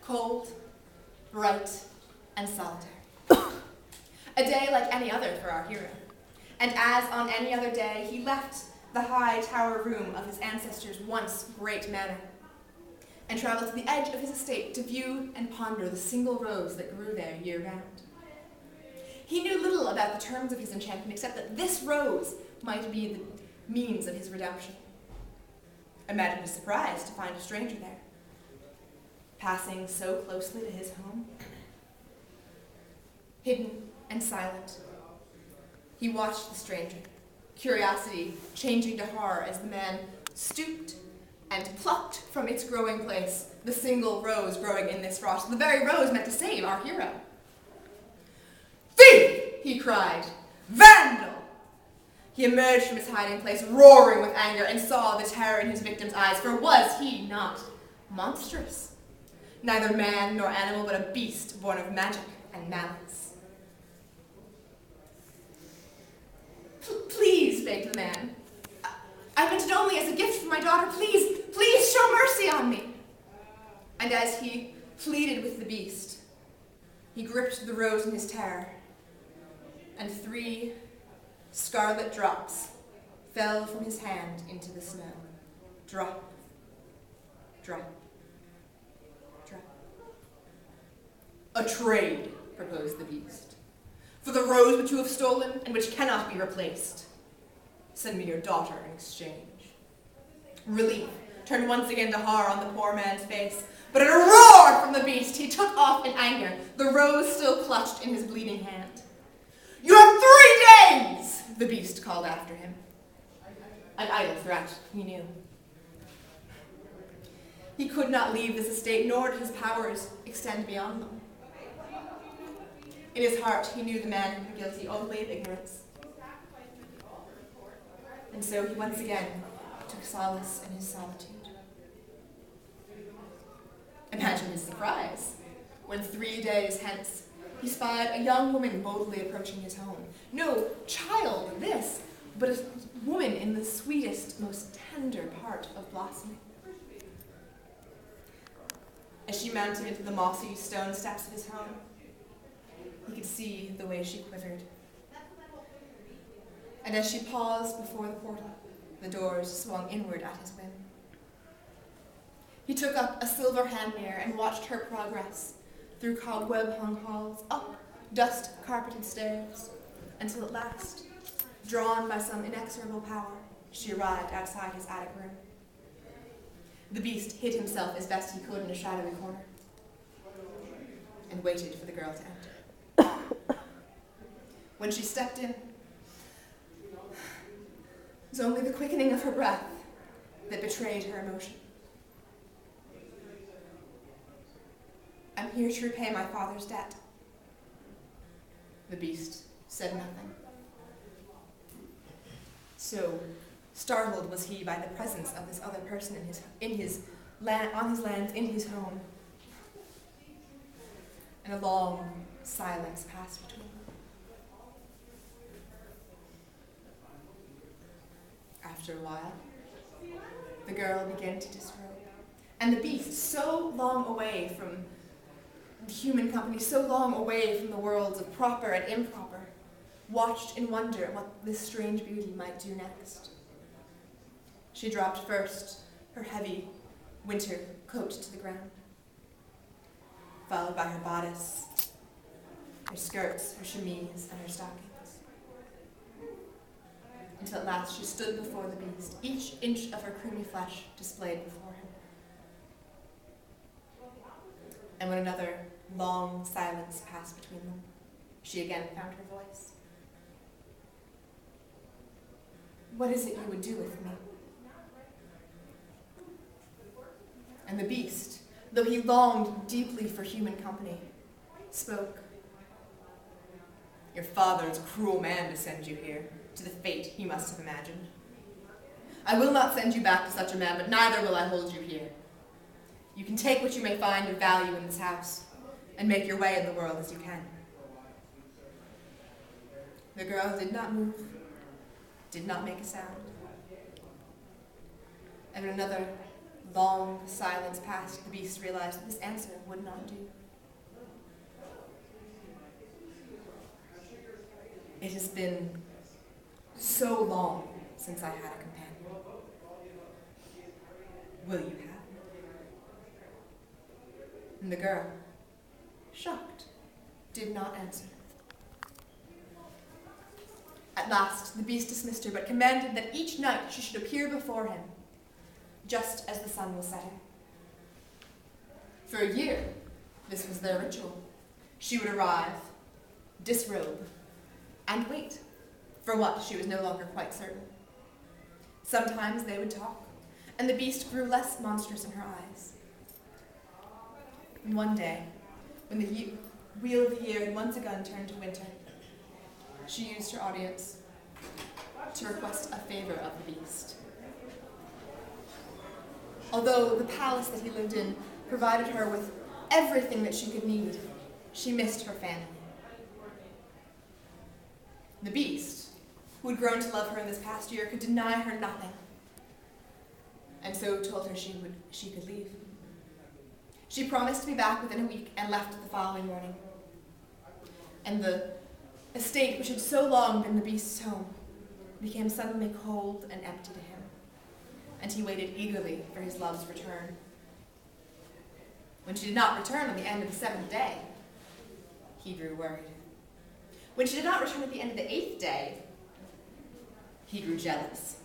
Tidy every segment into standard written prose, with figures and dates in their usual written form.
cold, bright, and solitary. A day like any other for our hero. And as on any other day, he left the high tower room of his ancestors' once great manor, and traveled to the edge of his estate to view and ponder the single rose that grew there year-round. He knew little about the terms of his enchantment, except that this rose might be the means of his redemption. Imagine his surprise to find a stranger there, passing so closely to his home. Hidden and silent, he watched the stranger, curiosity changing to horror as the man stooped and plucked from its growing place the single rose growing in this frost, the very rose meant to save our hero. "Thief!" he cried. "Vandal!" He emerged from his hiding place, roaring with anger, and saw the terror in his victim's eyes, for was he not monstrous? Neither man nor animal, but a beast born of magic and malice. "Please," begged the man. "I meant it only as a gift for my daughter. Please, please show mercy on me." And as he pleaded with the beast, he gripped the rose in his terror, and 3 scarlet drops fell from his hand into the snow. Drop, drop, drop. "A trade," proposed the beast, "for the rose which you have stolen and which cannot be replaced. Send me your daughter in exchange." Relief turned once again to horror on the poor man's face, but at a roar from the beast, he took off in anger, the rose still clutched in his bleeding hand. "You have 3 days!" the beast called after him. An idle threat, he knew. He could not leave this estate, nor did his powers extend beyond them. In his heart, he knew the man had been guilty only of ignorance. And so he once again took solace in his solitude. Imagine his surprise when 3 days hence he spied a young woman boldly approaching his home. No child this, but a woman in the sweetest, most tender part of blossoming. As she mounted the mossy stone steps of his home, he could see the way she quivered. And as she paused before the portal, the doors swung inward at his whim. He took up a silver hand mirror and watched her progress through cobweb-hung halls, up dust-carpeted stairs, until at last, drawn by some inexorable power, she arrived outside his attic room. The beast hid himself as best he could in a shadowy corner and waited for the girl to enter. When she stepped in, it was only the quickening of her breath that betrayed her emotion. "I'm here to repay my father's debt." The beast said nothing. So startled was he by the presence of this other person on his lands, in his home. And a long silence passed between them. After a while, the girl began to disrobe, and the beast, so long away from human company, so long away from the worlds of proper and improper, watched in wonder at what this strange beauty might do next. She dropped first her heavy winter coat to the ground, followed by her bodice, her skirts, her chemise, and her stockings, until at last she stood before the beast, each inch of her creamy flesh displayed before him. And when another long silence passed between them, she again found her voice. "What is it you would do with me?" And the beast, though he longed deeply for human company, spoke. "Your father is a cruel man to send you here, to the fate he must have imagined. I will not send you back to such a man, but neither will I hold you here. You can take what you may find of value in this house, and make your way in the world as you can." The girl did not move, did not make a sound. And when another Long silence passed. The beast realized that this answer would not do. It has been so long since I had a companion. Will you have me? And the girl, shocked, did not answer. At last, the beast dismissed her, but commanded that each night she should appear before him, just as the sun was setting. For a year, this was their ritual. She would arrive, disrobe, and wait for what she was no longer quite certain. Sometimes they would talk, and the beast grew less monstrous in her eyes. And one day, when the wheel of the year had once again turned to winter, she used her audience to request a favor of the beast. Although the palace that he lived in provided her with everything that she could need, she missed her family. The beast, who had grown to love her in this past year, could deny her nothing, and so told her she could leave. She promised to be back within a week and left the following morning. And the estate, which had so long been the beast's home, became suddenly cold and empty to him, and he waited eagerly for his love's return. When she did not return on the end of the 7th day, he grew worried. When she did not return at the end of the 8th day, he grew jealous.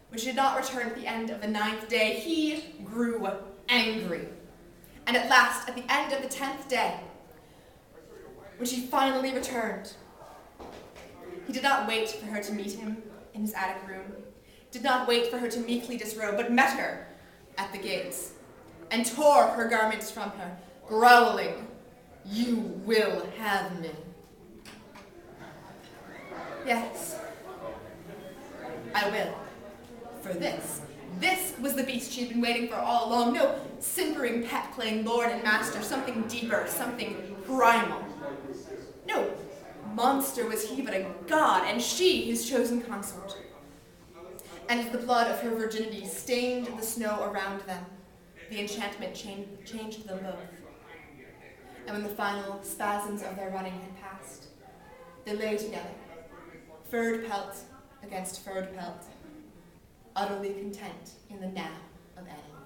When she did not return at the end of the 9th day, he grew angry. And at last, at the end of the 10th day, when she finally returned, he did not wait for her to meet him in his attic room, did not wait for her to meekly disrobe, but met her at the gates and tore her garments from her, growling, "You will have me." Yes, I will. For this was the beast she had been waiting for all along. No simpering pet playing lord and master, something deeper, something primal. No monster was he, but a god, and she his chosen consort. And as the blood of her virginity stained the snow around them, the enchantment changed them both. And when the final spasms of their running had passed, they lay together, furred pelt against furred pelt, utterly content in the now of animals.